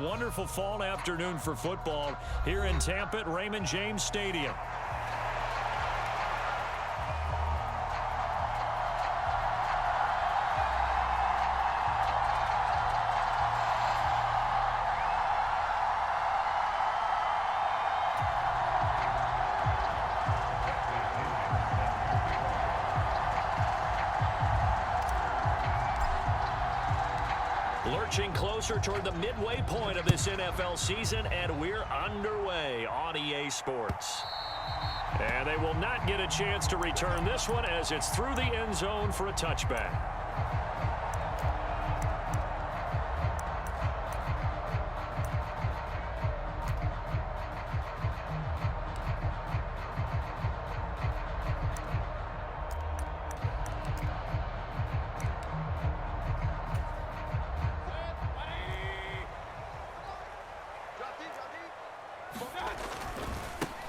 wonderful fall afternoon for football here in Tampa at Raymond James Stadium. Lurching closer toward the midway point of this NFL season, and we're underway on EA Sports. And they will not get a chance to return this one as it's through the end zone for a touchback.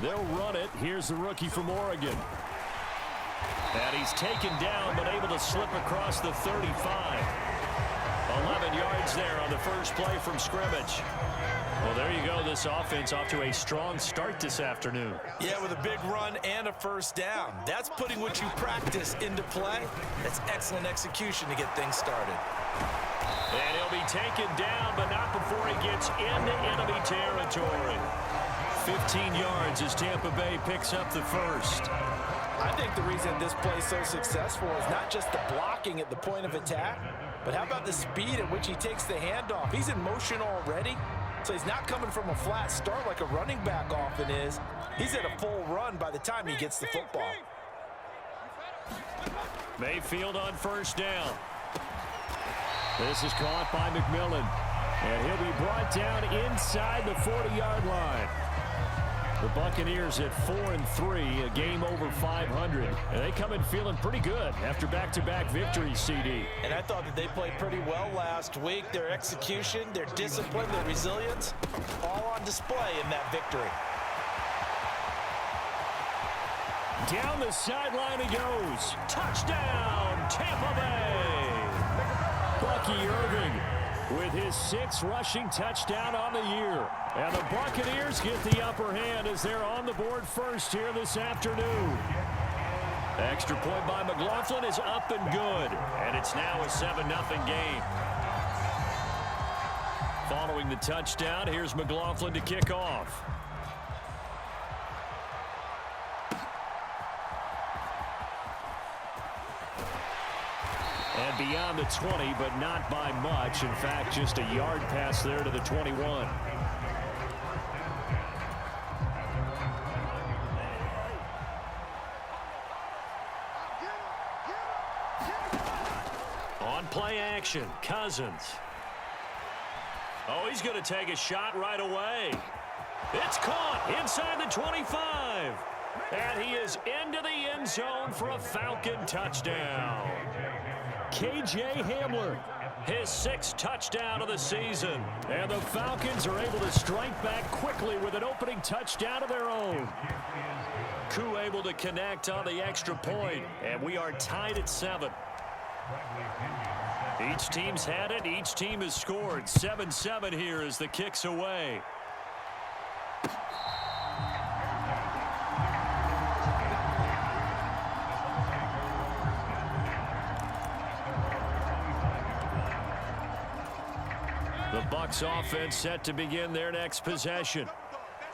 They'll run it. Here's the rookie from Oregon. And he's taken down, but able to slip across the 35. 11 yards there on the first play from scrimmage. Well, there you go. This offense off to a strong start this afternoon. Yeah, with a big run and a first down. That's putting what you practice into play. That's excellent execution to get things started. And he'll be taken down, but not before he gets into enemy territory. 15 yards as Tampa Bay picks up the first. I think the reason this play is so successful is not just the blocking at the point of attack, but how about the speed at which he takes the handoff? He's in motion already, so he's not coming from a flat start like a running back often is. He's at a full run by the time he gets the football. Mayfield on first down. This is caught by McMillan, and he'll be brought down inside the 40-yard line. The Buccaneers at 4-3, a game over 500. And they come in feeling pretty good after back-to-back victories, CD. And I thought that they played pretty well last week. Their execution, their discipline, their resilience, all on display in that victory. Down the sideline he goes. Touchdown, Tampa Bay. Bucky Irving with his 6th rushing touchdown on the year. And the Buccaneers get the upper hand as they're on the board first here this afternoon. Extra point by McLaughlin is up and good. And it's now a 7-0 game. Following the touchdown, here's McLaughlin to kick off. And beyond the 20, but not by much. In fact, just a yard pass there to the 21. On play action, Cousins. Oh, he's going to take a shot right away. It's caught inside the 25. And he is into the end zone for a Falcon touchdown. KJ Hamler, his 6th touchdown of the season. And the Falcons are able to strike back quickly with an opening touchdown of their own. Koo able to connect on the extra point, and we are tied at 7. Each team's had it. Each team has scored. 7-7 here as the kick's away. The Bucs offense set to begin their next possession.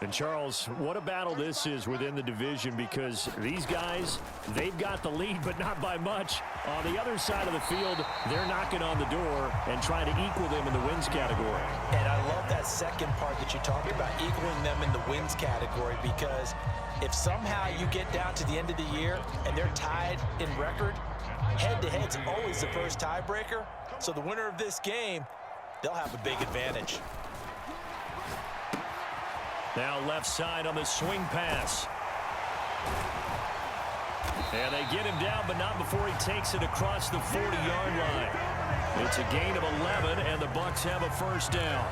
And, Charles, what a battle this is within the division, because these guys, they've got the lead, but not by much. On the other side of the field, they're knocking on the door and trying to equal them in the wins category. And I love that second part that you talked about, equaling them in the wins category, because if somehow you get down to the end of the year and they're tied in record, head-to-head's always the first tiebreaker. So the winner of this game, they'll have a big advantage. Now left side on the swing pass. And they get him down, but not before he takes it across the 40-yard line. It's a gain of 11, and the Bucs have a first down.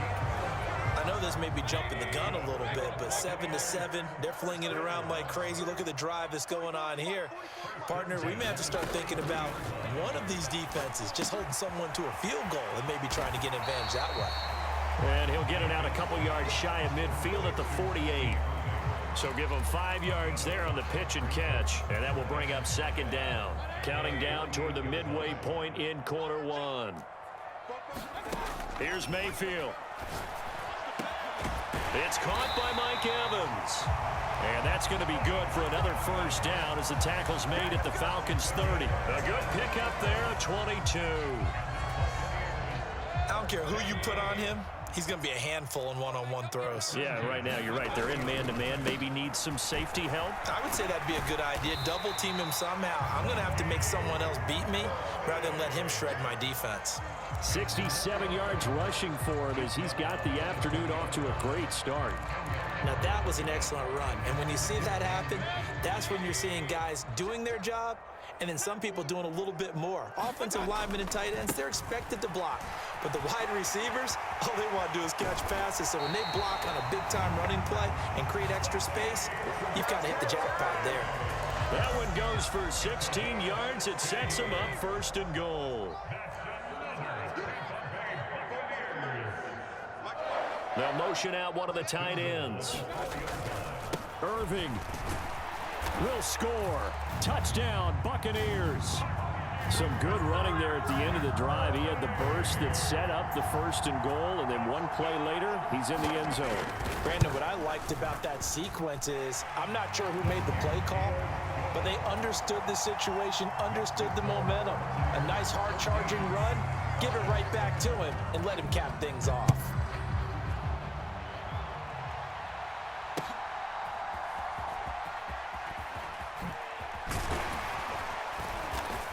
I know this may be jumping the gun a little bit, but 7-7, they're flinging it around like crazy. Look at the drive that's going on here. Partner, we may have to start thinking about one of these defenses just holding someone to a field goal and maybe trying to get an advantage that way. And he'll get it out couple yards shy of midfield at the 48. So give them 5 yards there on the pitch and catch, and that will bring up second down. Counting down toward the midway point in quarter one. Here's Mayfield. It's caught by Mike Evans. And that's going to be good for another first down as the tackle's made at the Falcons 30. A good pickup there, 22. I don't care who you put on him. He's going to be a handful in one-on-one throws. Yeah, right now, you're right. They're in man-to-man. Maybe needs some safety help. I would say that'd be a good idea. Double team him somehow. I'm going to have to make someone else beat me rather than let him shred my defense. 67 yards rushing for him as he's got the afternoon off to a great start. Now, that was an excellent run. And when you see that happen, that's when you're seeing guys doing their job and then some people doing a little bit more. Offensive linemen and tight ends, they're expected to block. But the wide receivers, all they want to do is catch passes. So when they block on a big-time running play and create extra space, you've got to hit the jackpot there. That one goes for 16 yards. It sets them up first and goal. They'll motion out one of the tight ends. Irving will score. Touchdown, Buccaneers. Some good running there at the end of the drive. He had the burst that set up the first and goal, and then one play later, he's in the end zone. Brandon, what I liked about that sequence is I'm not sure who made the play call, but they understood the situation, understood the momentum. A nice hard-charging run, give it right back to him, and let him cap things off.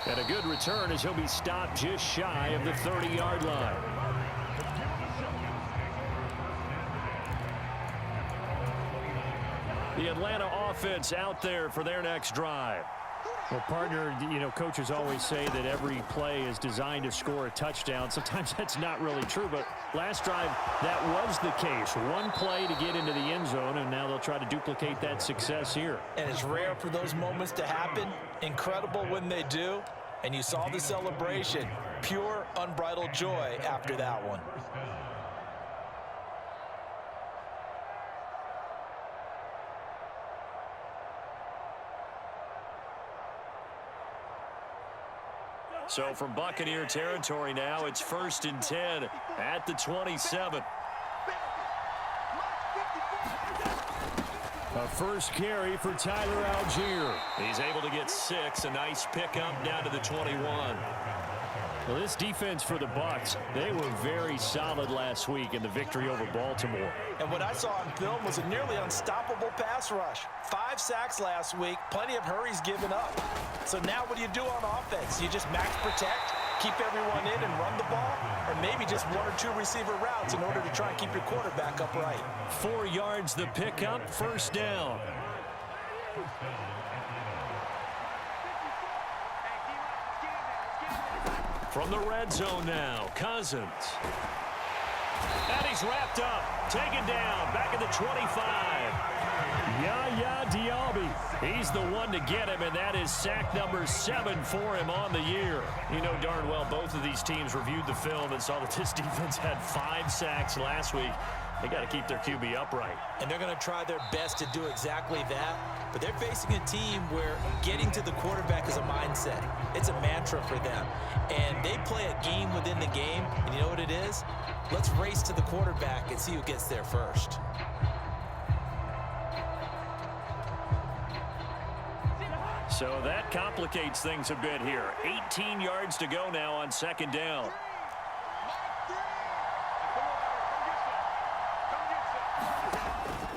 And a good return as he'll be stopped just shy of the 30-yard line. The Atlanta offense out there for their next drive. Well, partner, you know, coaches always say that every play is designed to score a touchdown. Sometimes that's not really true, but last drive, that was the case. One play to get into the end zone, and now they'll try to duplicate that success here. And it's rare for those moments to happen. Incredible when they do. And you saw the celebration. Pure, unbridled joy after that one. So from Buccaneer territory now, it's 1st and 10 at the 27. A first carry for Tyler Algier. He's able to get 6. A nice pickup down to the 21. Well, this defense for the Bucs, they were very solid last week in the victory over Baltimore. And what I saw on film was a nearly unstoppable pass rush. 5 sacks last week, plenty of hurries given up. So now what do you do on offense? You just max protect, keep everyone in and run the ball, or maybe just 1 or 2 receiver routes in order to try and keep your quarterback upright. 4 yards the pickup, first down. From the red zone now, Cousins. And he's wrapped up, taken down, back at the 25. Yaya Diaby. He's the one to get him, and that is sack number 7 for him on the year. You know darn well both of these teams reviewed the film and saw that this defense had 5 sacks last week. They got to keep their QB upright. And they're going to try their best to do exactly that. But they're facing a team where getting to the quarterback is a mindset. It's a mantra for them. And they play a game within the game. And you know what it is? Let's race to the quarterback and see who gets there first. So that complicates things a bit here. 18 yards to go now on second down.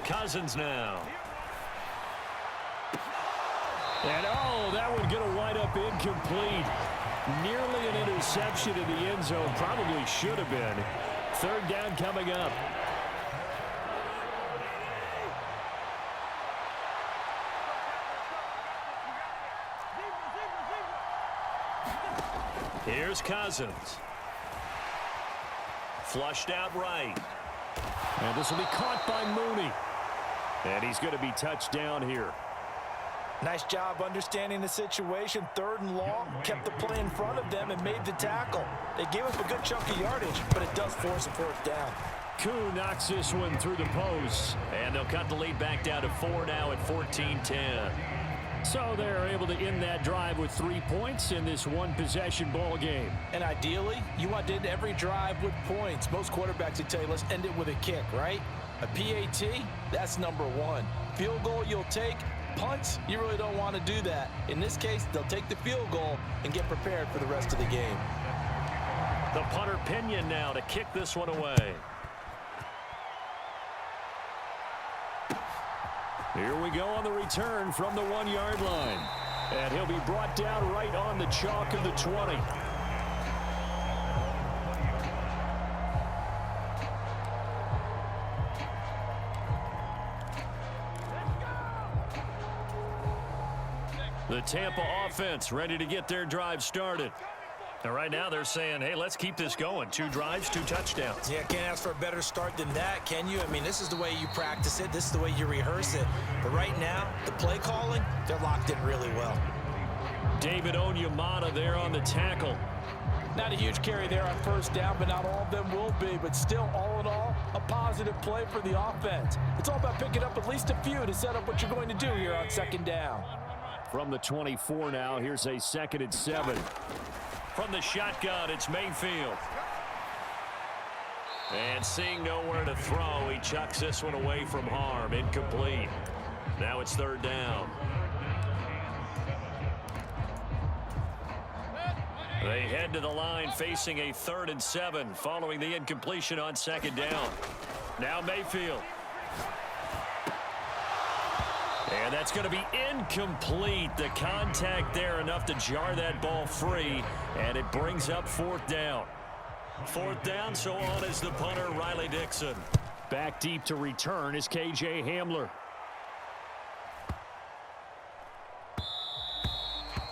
Cousins now. And oh, that one going to wind up incomplete. Nearly an interception in the end zone. Probably should have been. Third down coming up. Here's Cousins. Flushed out right. And this will be caught by Mooney. And he's going to be touched down here. Nice job understanding the situation. 3rd and long, kept the play in front of them and made the tackle. They gave up a good chunk of yardage, but it does force a 4th down. Koo knocks this one through the post. And they'll cut the lead back down to 4 now at 14-10. So they're able to end that drive with 3 points in this one-possession ball game. And ideally, you want to end every drive with points. Most quarterbacks would tell you, let's end it with a kick, right? A PAT, that's number one. Field goal you'll take. Punts, you really don't want to do that. In this case, they'll take the field goal and get prepared for the rest of the game. The punter Pinion now to kick this one away. Here we go on the return from the 1-yard line. And he'll be brought down right on the chalk of the 20. The Tampa offense ready to get their drive started. And right now they're saying, hey, let's keep this going. 2 drives, 2 touchdowns. Yeah, can't ask for a better start than that, can you? I mean, this is the way you practice it. This is the way you rehearse it. But right now, the play calling, they're locked in really well. David Onyemata there on the tackle. Not a huge carry there on first down, but not all of them will be. But still, all in all, a positive play for the offense. It's all about picking up at least a few to set up what you're going to do here on second down. From the 24 now, here's a 2nd and 7. From the shotgun, it's Mayfield. And seeing nowhere to throw, he chucks this one away from harm. Incomplete. Now it's 3rd down. They head to the line facing a 3rd and 7 following the incompletion on 2nd down. Now Mayfield. And that's going to be incomplete. The contact there enough to jar that ball free, and it brings up 4th down. 4th down, so on is the punter, Riley Dixon. Back deep to return is K.J. Hamler.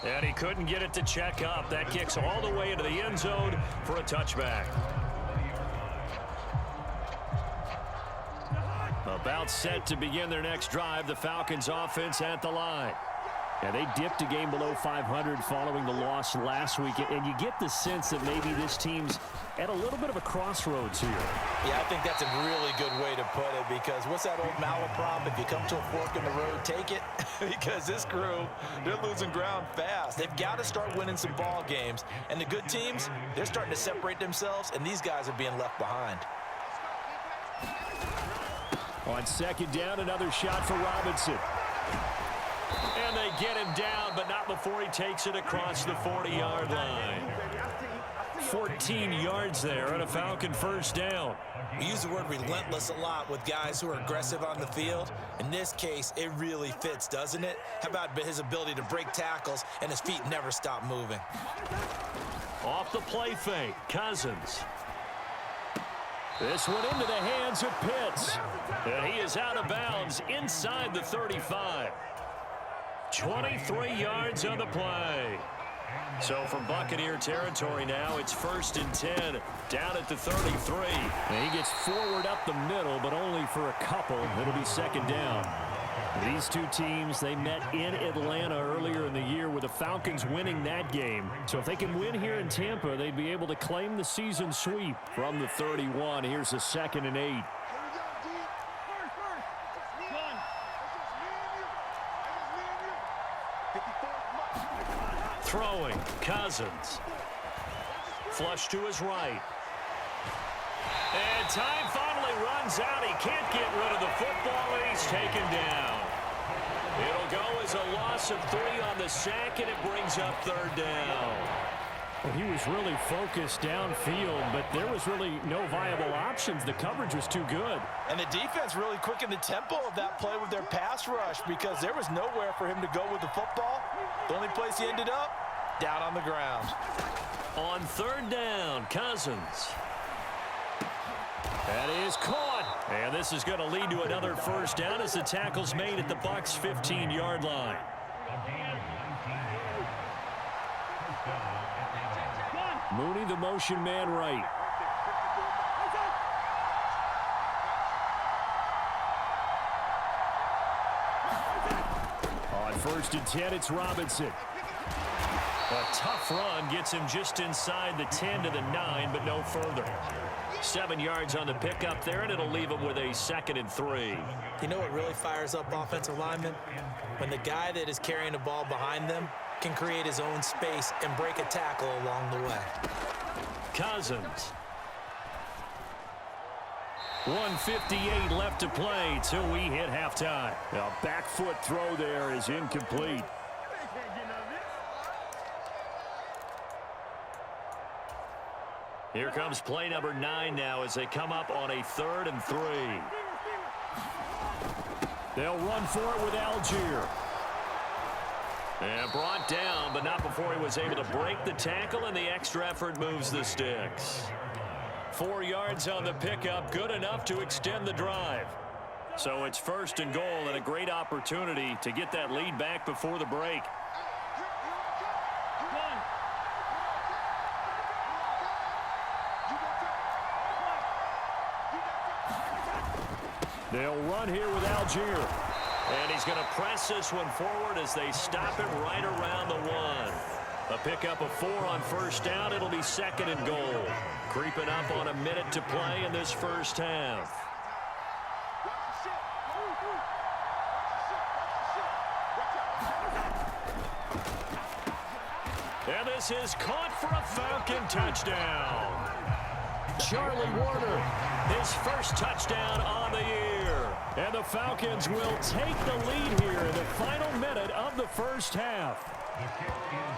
And he couldn't get it to check up. That kicks all the way into the end zone for a touchback. About set to begin their next drive, the Falcons offense at the line. And they dipped a game below 500 following the loss last week. And you get the sense that maybe this team's at a little bit of a crossroads here. Yeah, I think that's a really good way to put it, because what's that old malaprop? If you come to a fork in the road, take it. Because this crew, they're losing ground fast. They've got to start winning some ball games. And the good teams, they're starting to separate themselves, and these guys are being left behind. On 2nd down, another shot for Robinson. And they get him down, but not before he takes it across the 40-yard line. 14 yards there on a Falcon 1st down. We use the word relentless a lot with guys who are aggressive on the field. In this case, it really fits, doesn't it? How about his ability to break tackles and his feet never stop moving? Off the play fake, Cousins. This one into the hands of Pitts. And he is out of bounds inside the 35. 23 yards on the play. So from Buccaneer territory now, it's 1st and 10, down at the 33. And he gets forward up the middle, but only for a couple. It'll be 2nd down. These two teams, they met in Atlanta earlier in the year with the Falcons winning that game. So if they can win here in Tampa, they'd be able to claim the season sweep from the 31. Here's a 2nd and 8. Throwing, Cousins. Flush to his right. And time finally runs out. He can't get rid of the football, and he's taken down. It'll go as a loss of 3 on the sack, and it brings up 3rd down. Well, he was really focused downfield, but there was really no viable options. The coverage was too good. And the defense really quickened the tempo of that play with their pass rush, because there was nowhere for him to go with the football. The only place he ended up, down on the ground. On 3rd down, Cousins. That is caught. And this is going to lead to another 1st down as the tackle's made at the Bucs' 15-yard line. Mooney, the motion man right. On 1st and 10, it's Robinson. A tough run gets him just inside the 10 to the 9, but no further. 7 yards on the pickup there, and it'll leave him with a 2nd and 3. You know what really fires up offensive linemen? When the guy that is carrying the ball behind them can create his own space and break a tackle along the way. Cousins. 1:58 left to play till we hit halftime. Now, back foot throw there is incomplete. Here comes play number 9 now as they come up on a 3rd and 3. They'll run for it with Algier. And brought down, but not before he was able to break the tackle, and the extra effort moves the sticks. 4 yards on the pickup, good enough to extend the drive. So it's 1st and goal, and a great opportunity to get that lead back before the break. They'll run here with Algier. And he's going to press this one forward as they stop him right around the 1. A pickup of 4 on 1st down. It'll be 2nd and goal. Creeping up on a minute to play in this first half. And this is caught for a Falcon touchdown. Charlie Warner, his first touchdown on the year. And the Falcons will take the lead here in the final minute of the first half.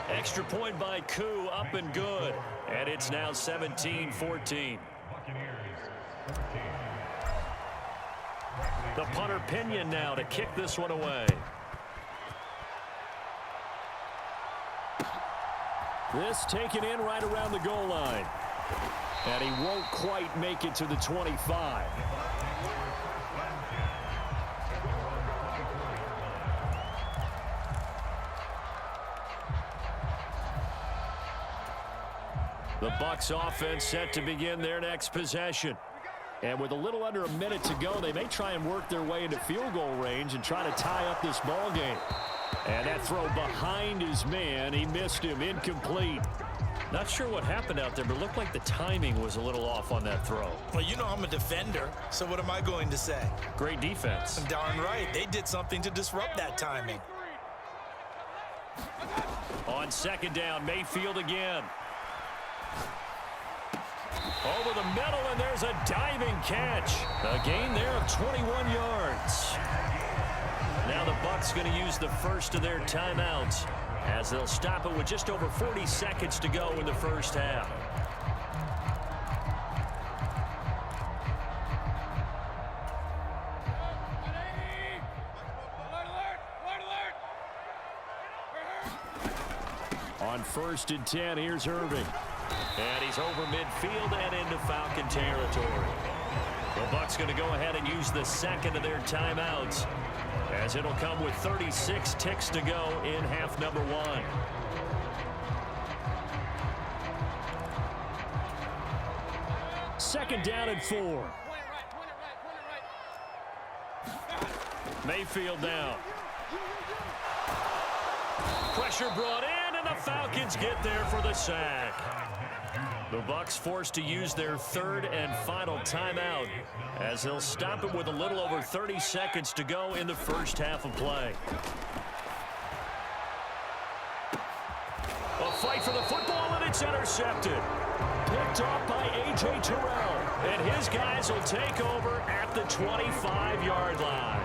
Extra point by Koo, up and good. And it's now 17-14. The punter Pinion now to kick this one away. This taken in right around the goal line. And he won't quite make it to the 25. The Bucs offense set to begin their next possession. And with a little under a minute to go, they may try and work their way into field goal range and try to tie up this ball game. And that throw behind his man, he missed him, incomplete. Not sure what happened out there, but it looked like the timing was a little off on that throw. Well, you know I'm a defender, so what am I going to say? Great defense. Darn right. They did something to disrupt that timing. On 2nd down, Mayfield again. Over the middle, and there's a diving catch. A gain there of 21 yards. Now the Bucs going to use the first of their timeouts as they'll stop it with just over 40 seconds to go in the first half. On 1st and 10, here's Irving. And he's over midfield and into Falcon territory. The Bucs going to go ahead and use the 2nd of their timeouts, as it'll come with 36 ticks to go in half number 1. Second down and 4. Mayfield down. Pressure brought in, and the Falcons get there for the sack. The Bucs forced to use their 3rd and final timeout, as they'll stop it with a little over 30 seconds to go in the first half of play. A fight for the football, and it's intercepted. Picked off by A.J. Terrell, and his guys will take over at the 25-yard line.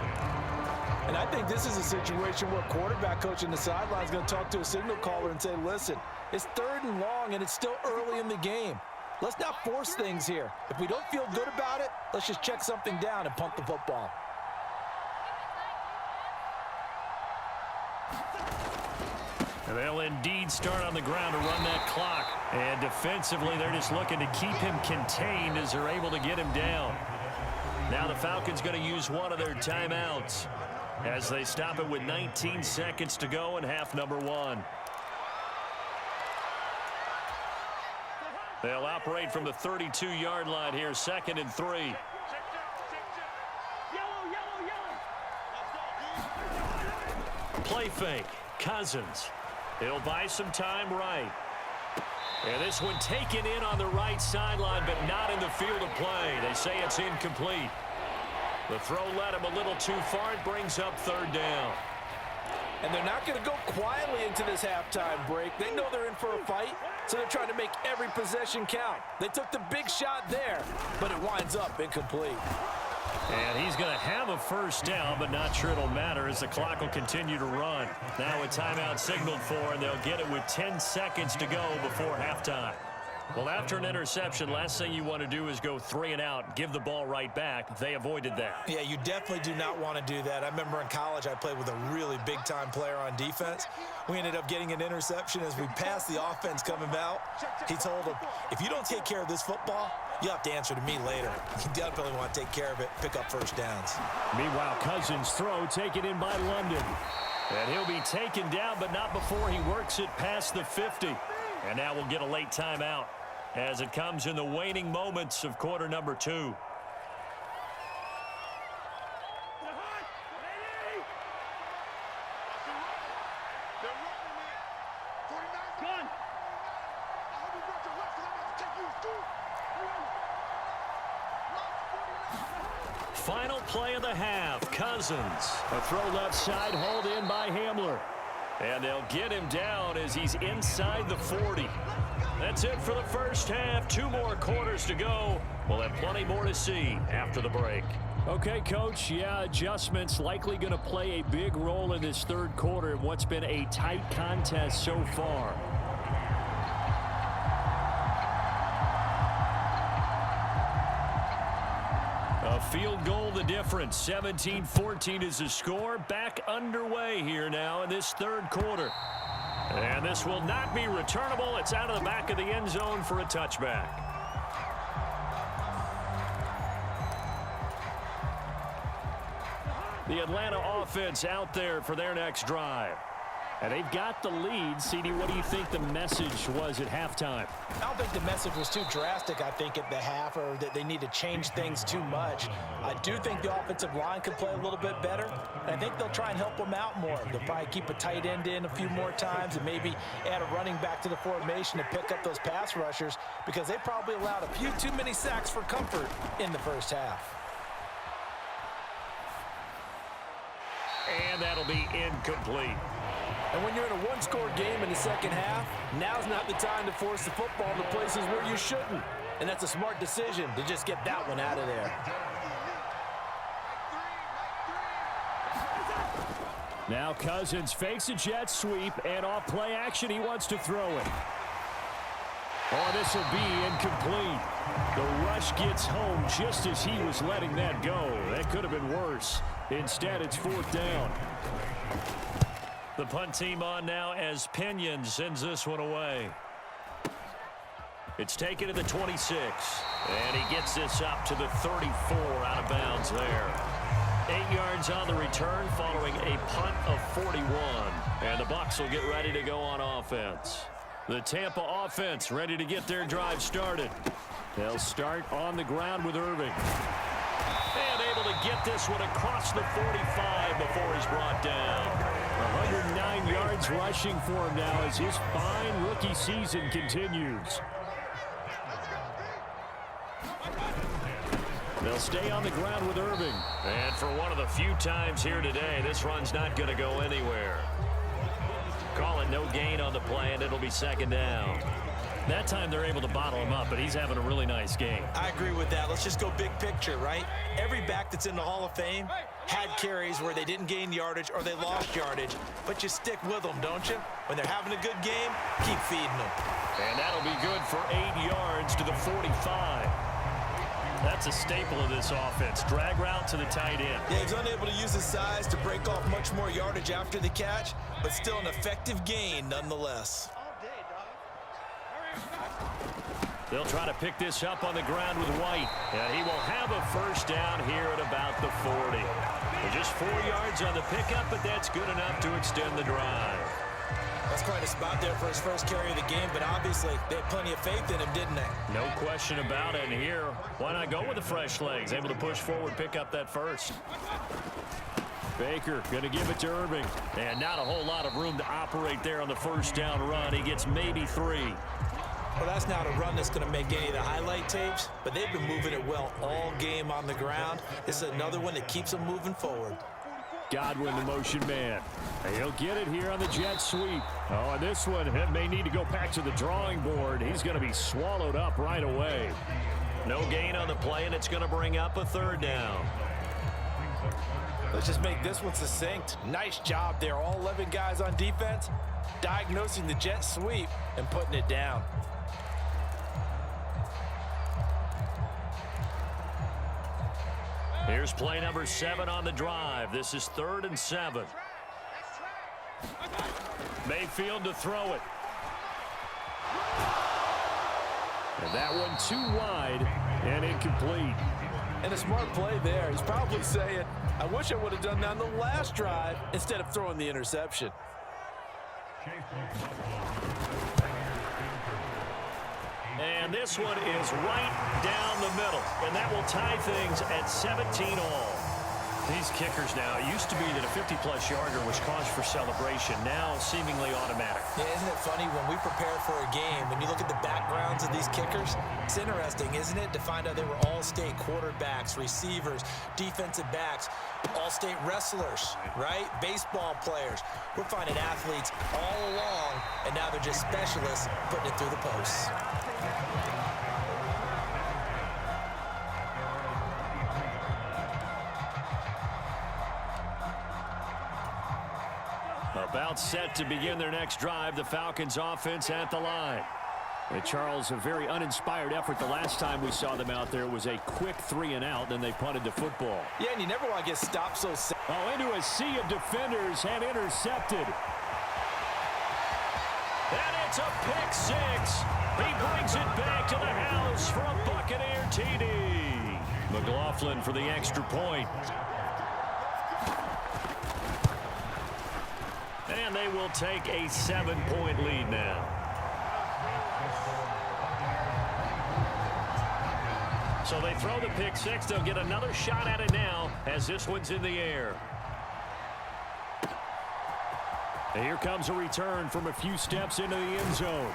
And I think this is a situation where quarterback coach in the sideline is going to talk to a signal caller and say, listen, it's 3rd and long, and it's still early in the game. Let's not force things here. If we don't feel good about it, let's just check something down and punt the football. And they'll indeed start on the ground to run that clock. And defensively, they're just looking to keep him contained as they're able to get him down. Now the Falcons going to use one of their timeouts as they stop it with 19 seconds to go in half number 1. They'll operate from the 32-yard line here, 2nd and 3. Play fake. Cousins. He'll buy some time right. And this one taken in on the right sideline, but not in the field of play. They say it's incomplete. The throw led him a little too far. It brings up third down. And they're not going to go quietly into this halftime break. They know they're in for a fight, so they're trying to make every possession count. They took the big shot there, but it winds up incomplete. And he's going to have a first down, but not sure it'll matter as the clock will continue to run. Now a timeout signaled for, and they'll get it with 10 seconds to go before halftime. Well, after an interception, last thing you want to do is go 3 and out, give the ball right back. They avoided that. Yeah, you definitely do not want to do that. I remember in college I played with a really big-time player on defense. We ended up getting an interception as we passed the offense coming out. He told him, if you don't take care of this football, you'll have to answer to me later. You definitely want to take care of it, pick up first downs. Meanwhile, Cousins' throw taken in by London. And he'll be taken down, but not before he works it past the 50. And now we'll get a late timeout as it comes in the waning moments of quarter number 2. Final play of the half, Cousins. A throw left side, hauled in by Hamler. And they'll get him down as he's inside the 40. That's it for the first half. 2 more quarters to go. We'll have plenty more to see after the break. Okay, Coach, yeah, adjustments likely going to play a big role in this third quarter in what's been a tight contest so far. A field goal the difference. 17-14 is the score. Back underway here now in this third quarter. And this will not be returnable. It's out of the back of the end zone for a touchback. The Atlanta offense out there for their next drive. And they've got the lead. CD, what do you think the message was at halftime? I don't think the message was too drastic, I think, at the half, or that they need to change things too much. I do think the offensive line could play a little bit better, and I think they'll try and help them out more. They'll probably keep a tight end in a few more times and maybe add a running back to the formation to pick up those pass rushers, because they probably allowed a few too many sacks for comfort in the first half. And that'll be incomplete. And when you're in a one-score game in the second half, now's not the time to force the football to places where you shouldn't. And that's a smart decision to just get that one out of there. Now Cousins fakes a jet sweep, and off play action, he wants to throw it. Oh, this will be incomplete. The rush gets home just as he was letting that go. That could have been worse. Instead, it's 4th down. The punt team on now as Pinion sends this one away. It's taken to the 26. And he gets this up to the 34 out of bounds there. 8 yards on the return following a punt of 41. And the Bucs will get ready to go on offense. The Tampa offense ready to get their drive started. They'll start on the ground with Irving. And able to get this one across the 45 before he's brought down. 109 yards rushing for him now as his fine rookie season continues. They'll stay on the ground with Irving. And for one of the few times here today, this run's not going to go anywhere. Call it no gain on the play, and it'll be 2nd down. That time they're able to bottle him up, but he's having a really nice game. I agree with that. Let's just go big picture, right? Every back that's in the Hall of Fame had carries where they didn't gain yardage or they lost yardage, but you stick with them, don't you? When they're having a good game, keep feeding them. And that'll be good for 8 yards to the 45. That's a staple of this offense. Drag route to the tight end. Yeah, he's unable to use his size to break off much more yardage after the catch, but still an effective gain nonetheless. They'll try to pick this up on the ground with White. And he will have a first down here at about the 40. They're just 4 yards on the pickup, but that's good enough to extend the drive. That's quite a spot there for his first carry of the game, but obviously they had plenty of faith in him, didn't they? No question about it. And here, why not go with the fresh legs? Able to push forward, pick up that first. Baker going to give it to Irving. And not a whole lot of room to operate there on the first down run. He gets maybe 3. Well, that's not a run that's going to make any of the highlight tapes, but they've been moving it well all game on the ground. This is another one that keeps them moving forward. Godwin, the motion man. And he'll get it here on the jet sweep. Oh, and this one may need to go back to the drawing board. He's going to be swallowed up right away. No gain on the play, and it's going to bring up a 3rd down. Let's just make this one succinct. Nice job there. All 11 guys on defense diagnosing the jet sweep and putting it down. Here's play number 7 on the drive. This is 3rd and 7. Mayfield to throw it. And that one too wide and incomplete. And a smart play there. He's probably saying, I wish I would have done that on the last drive instead of throwing the interception. And this one is right down the middle. And that will tie things at 17 all. These kickers now, it used to be that a 50-plus yarder was cause for celebration. Now seemingly automatic. Yeah, isn't it funny when we prepare for a game, when you look at the backgrounds of these kickers, it's interesting, isn't it, to find out they were all-state quarterbacks, receivers, defensive backs, all-state wrestlers, right? Baseball players. We're finding athletes all along, and now they're just specialists putting it through the posts. About set to begin their next drive, the Falcons offense at the line. And Charles, a very uninspired effort. The last time we saw them out there was a quick 3-and-out, then they punted the football. Yeah, and you never want to get stopped so Oh, into a sea of defenders and intercepted. And it's a pick 6. He brings it back to the house for a Buccaneer TD. McLaughlin for the extra point. And they will take a 7-point lead now. So they throw the pick 6. They'll get another shot at it now as this one's in the air. And here comes a return from a few steps into the end zone.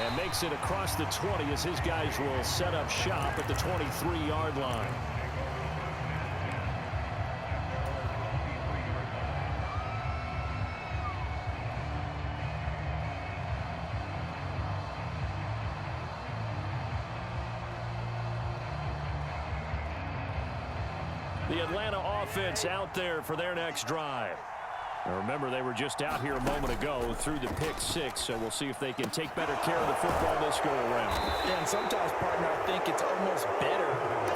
And makes it across the 20 as his guys will set up shop at the 23-yard line. The Atlanta offense out there for their next drive. Now remember, they were just out here a moment ago through the pick 6, so we'll see if they can take better care of the football this go around. Yeah, and sometimes, partner, I think it's almost better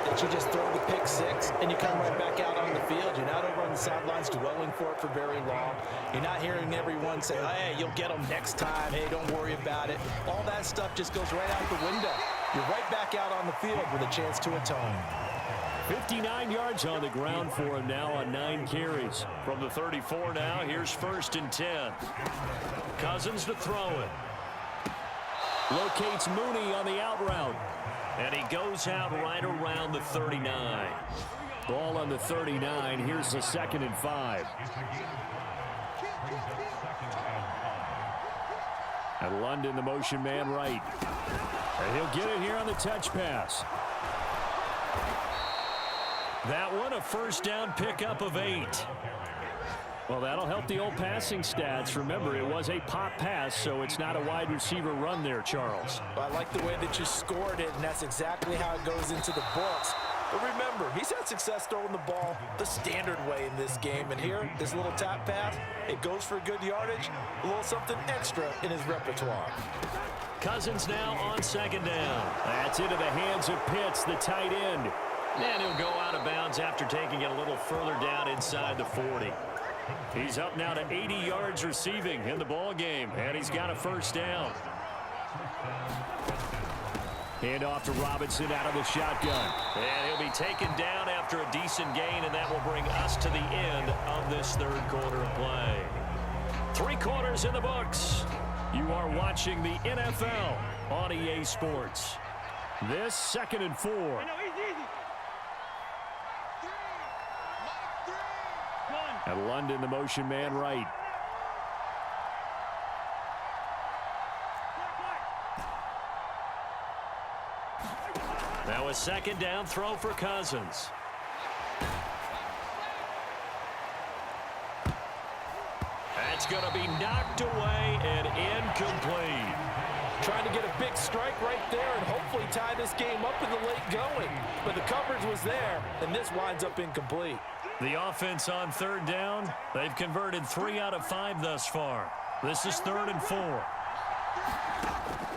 that you just throw the pick 6 and you come right back out on the field. You're not over on the sidelines dwelling for it for very long. You're not hearing everyone say, hey, you'll get them next time. Hey, don't worry about it. All that stuff just goes right out the window. You're right back out on the field with a chance to atone. 59 yards on the ground for him now on 9 carries. From the 34 now, here's 1st and 10. Cousins to throw it. Locates Mooney on the out route. And he goes out right around the 39. Ball on the 39. Here's the 2nd and 5. And London, the motion man, right. And he'll get it here on the touch pass. That one, a 1st down pickup of 8. Well, that'll help the old passing stats. Remember, it was a pop pass, so it's not a wide receiver run there, Charles. Well, I like the way that you scored it, and that's exactly how it goes into the books. But remember, he's had success throwing the ball the standard way in this game. And here, this little tap pass, it goes for good yardage, a little something extra in his repertoire. Cousins now on 2nd down. That's into the hands of Pitts, the tight end. And he'll go out of bounds after taking it a little further down inside the 40. He's up now to 80 yards receiving in the ball game, and he's got a 1st down. Hand off to Robinson out of the shotgun. And he'll be taken down after a decent gain, and that will bring us to the end of this 3rd quarter of play. 3 quarters in the books. You are watching the NFL on EA Sports. This 2nd and 4. And London, the motion man, right. Now a second down throw for Cousins. That's going to be knocked away and incomplete. Trying to get a big strike right there and hopefully tie this game up in the late going. But the coverage was there, and this winds up incomplete. The offense on third down, they've converted 3 out of 5 thus far. This is 3rd and 4.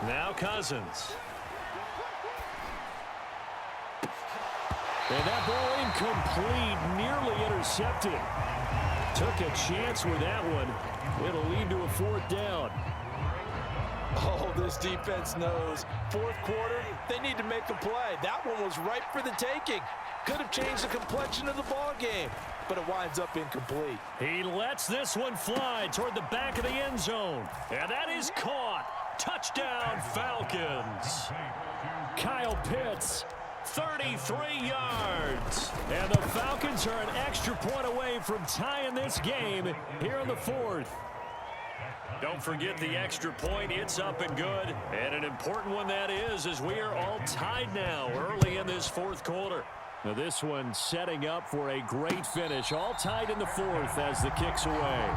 Now Cousins. And that ball incomplete, nearly intercepted. Took a chance with that one. It'll lead to a 4th down. Oh, this defense knows. 4th quarter, they need to make a play. That one was ripe for the taking. Could have changed the complexion of the ball game, but it winds up incomplete. He lets this one fly toward the back of the end zone. And that is caught. Touchdown, Falcons. Kyle Pitts. 33 yards. And the Falcons are an extra point away from tying this game here in the 4th. Don't forget the extra point. It's up and good. And an important one that is, as we are all tied now early in this 4th quarter. Now this one setting up for a great finish. All tied in the 4th as the kick's away.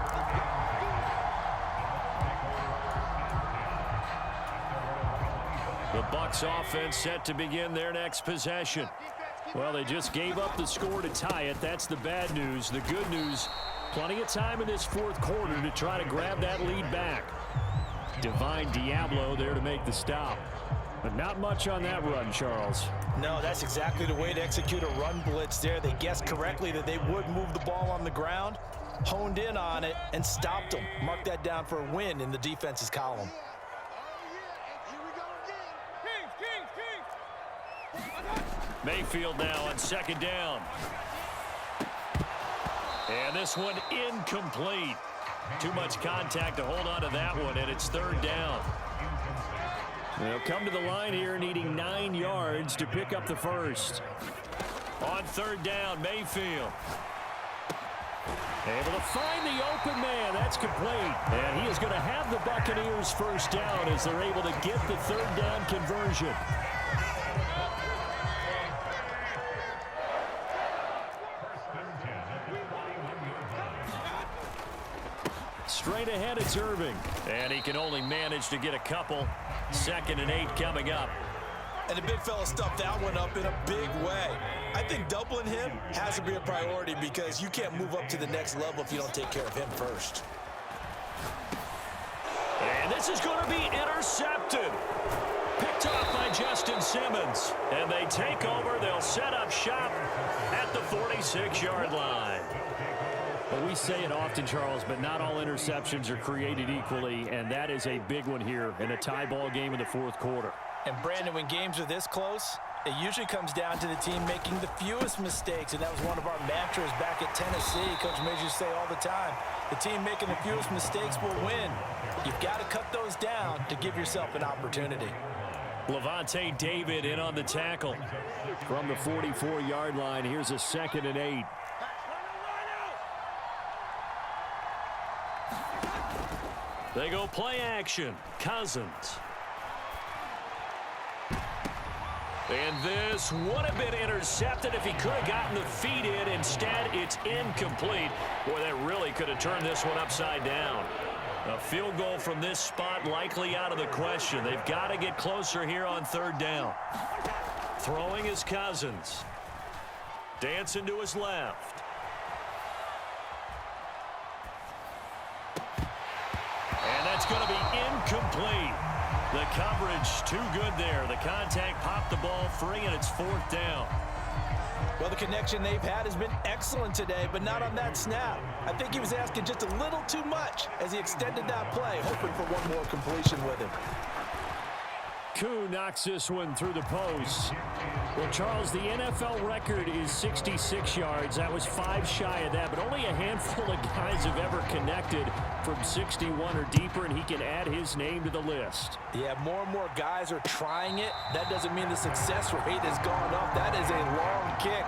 The Bucs offense set to begin their next possession. Well, they just gave up the score to tie it. That's the bad news. The good news, plenty of time in this 4th quarter to try to grab that lead back. Divine Diablo there to make the stop. But not much on that run, Charles. No, that's exactly the way to execute a run blitz there. They guessed correctly that they would move the ball on the ground, honed in on it, and stopped them. Mark that down for a win in the defense's column. Mayfield now on 2nd down. And this one incomplete. Too much contact to hold on to that one, and it's 3rd down. They'll come to the line here needing 9 yards to pick up the first. On 3rd down, Mayfield. Able to find the open man. That's complete. And he is going to have the Buccaneers first down as they're able to get the 3rd down conversion. Straight ahead, it's Irving. And he can only manage to get a couple. 2nd and 8 coming up. And the big fella stuffed that one up in a big way. I think doubling him has to be a priority because you can't move up to the next level if you don't take care of him first. And this is going to be intercepted. Picked off by Justin Simmons. And they take over. They'll set up shop at the 46-yard line. Well, we say it often, Charles, but not all interceptions are created equally, and that is a big one here in a tie ball game in the 4th quarter. And Brandon, when games are this close, it usually comes down to the team making the fewest mistakes, and that was one of our mantras back at Tennessee. Coach Major used to say all the time, the team making the fewest mistakes will win. You've got to cut those down to give yourself an opportunity. Levante David in on the tackle. From the 44-yard line, here's a 2nd and 8. They go play action. Cousins. And this would have been intercepted if he could have gotten the feet in. Instead, it's incomplete. Boy, that really could have turned this one upside down. A field goal from this spot likely out of the question. They've got to get closer here on 3rd down. Throwing is Cousins. Dancing to his left. And that's going to be incomplete. The coverage too good there. The contact popped the ball free, and it's 4th down. Well, the connection they've had has been excellent today, but not on that snap. I think he was asking just a little too much as he extended that play, hoping for one more completion with him. Koo knocks this one through the post. Well, Charles, the NFL record is 66 yards. That was 5 shy of that, but only a handful of guys have ever connected from 61 or deeper, and he can add his name to the list. Yeah, more and more guys are trying it. That doesn't mean the success rate has gone up. That is a long kick.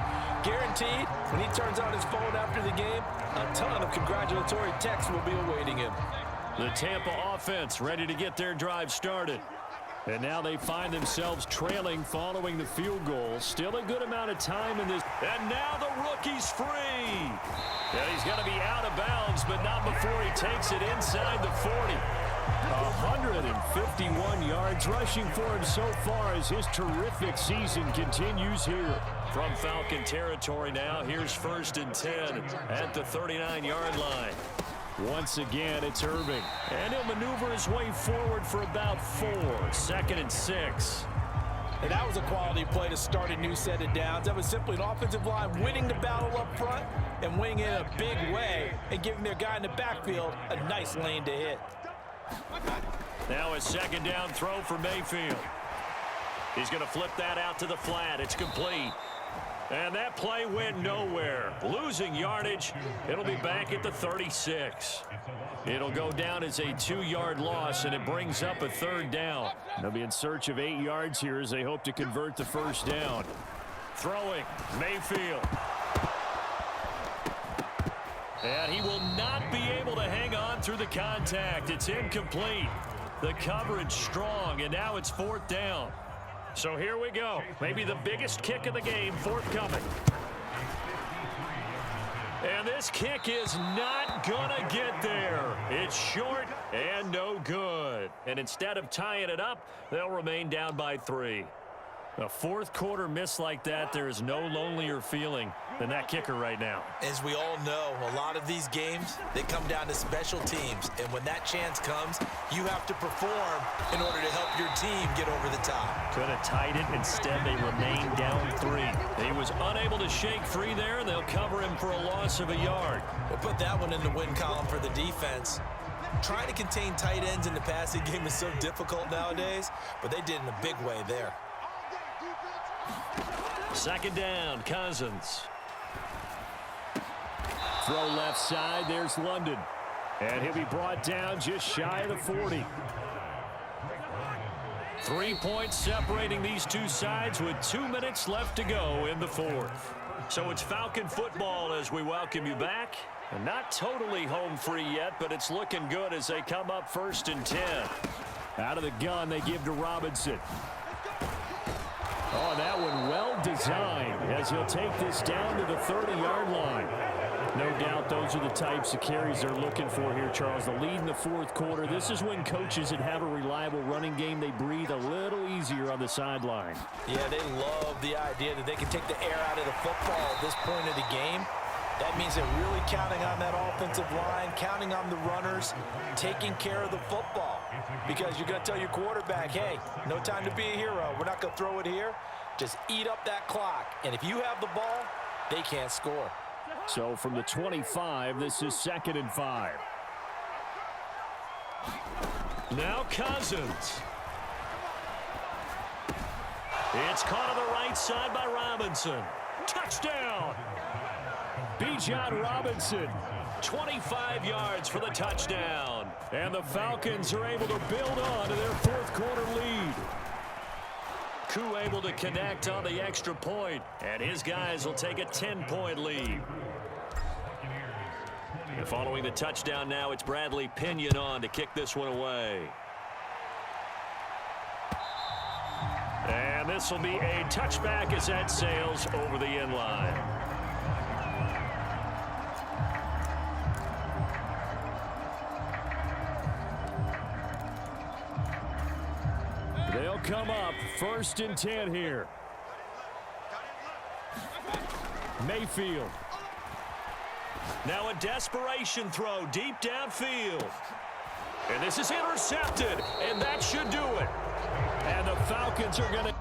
guaranteed when he turns on his phone after the game, a ton of congratulatory texts will be awaiting him. The Tampa offense ready to get their drive started. And now they find themselves trailing following the field goal. Still a good amount of time in this. And now the rookie's free. And he's going to be out of bounds, but not before he takes it inside the 40. 151 yards rushing for him so far as his terrific season continues here. From Falcon territory now, here's 1st and 10 at the 39-yard line. Once again, it's Irving. And he'll maneuver his way forward for about 4. 2nd and 6. And that was a quality play to start a new set of downs. That was simply an offensive line winning the battle up front and winning it in a big way and giving their guy in the backfield a nice lane to hit. Now a 2nd down throw for Mayfield. He's going to flip that out to the flat. It's complete. And that play went nowhere. Losing yardage. It'll be back at the 36. It'll go down as a 2-yard loss, and it brings up a 3rd down. They'll be in search of 8 yards here as they hope to convert the 1st down. Throwing, Mayfield. And he will not be able to hang on through the contact. It's incomplete. The coverage strong, and now it's 4th down. So here we go. Maybe the biggest kick of the game forthcoming. And this kick is not going to get there. It's short and no good. And instead of tying it up, they'll remain down by 3. A 4th quarter miss like that, there is no lonelier feeling than that kicker right now. As we all know, a lot of these games, they come down to special teams. And when that chance comes, you have to perform in order to help your team get over the top. Could have tied it. Instead, they remain down 3. He was unable to shake free there, and they'll cover him for a loss of a yard. We'll put that one in the win column for the defense. Trying to contain tight ends in the passing game is so difficult nowadays, but they did in a big way there. 2nd down, Cousins. Throw left side, there's London. And he'll be brought down just shy of the 40. 3 points separating these two sides with 2 minutes left to go in the 4th. So it's Falcon football as we welcome you back. And not totally home free yet, but it's looking good as they come up 1st and 10. Out of the gun, they give to Robinson. Oh, that one well designed as he'll take this down to the 30-yard line. No doubt those are the types of carries they're looking for here, Charles. The lead in the 4th quarter. This is when coaches that have a reliable running game, they breathe a little easier on the sideline. Yeah, they love the idea that they can take the air out of the football at this point of the game. That means they're really counting on that offensive line, counting on the runners, taking care of the football. Because you're going to tell your quarterback, hey, no time to be a hero. We're not going to throw it here. Just eat up that clock. And if you have the ball, they can't score. So from the 25, this is 2nd and 5. Now Cousins. It's caught on the right side by Robinson. Touchdown! Bijan Robinson. 25 yards for the touchdown. And the Falcons are able to build on to their 4th quarter lead. Koo able to connect on the extra point, and his guys will take a 10-point lead. And following the touchdown now, it's Bradley Pinion on to kick this one away. And this will be a touchback as that sails over the end line. They'll come up 1st and 10 here. Mayfield. Now a desperation throw deep downfield. And this is intercepted, and that should do it. And the Falcons are going to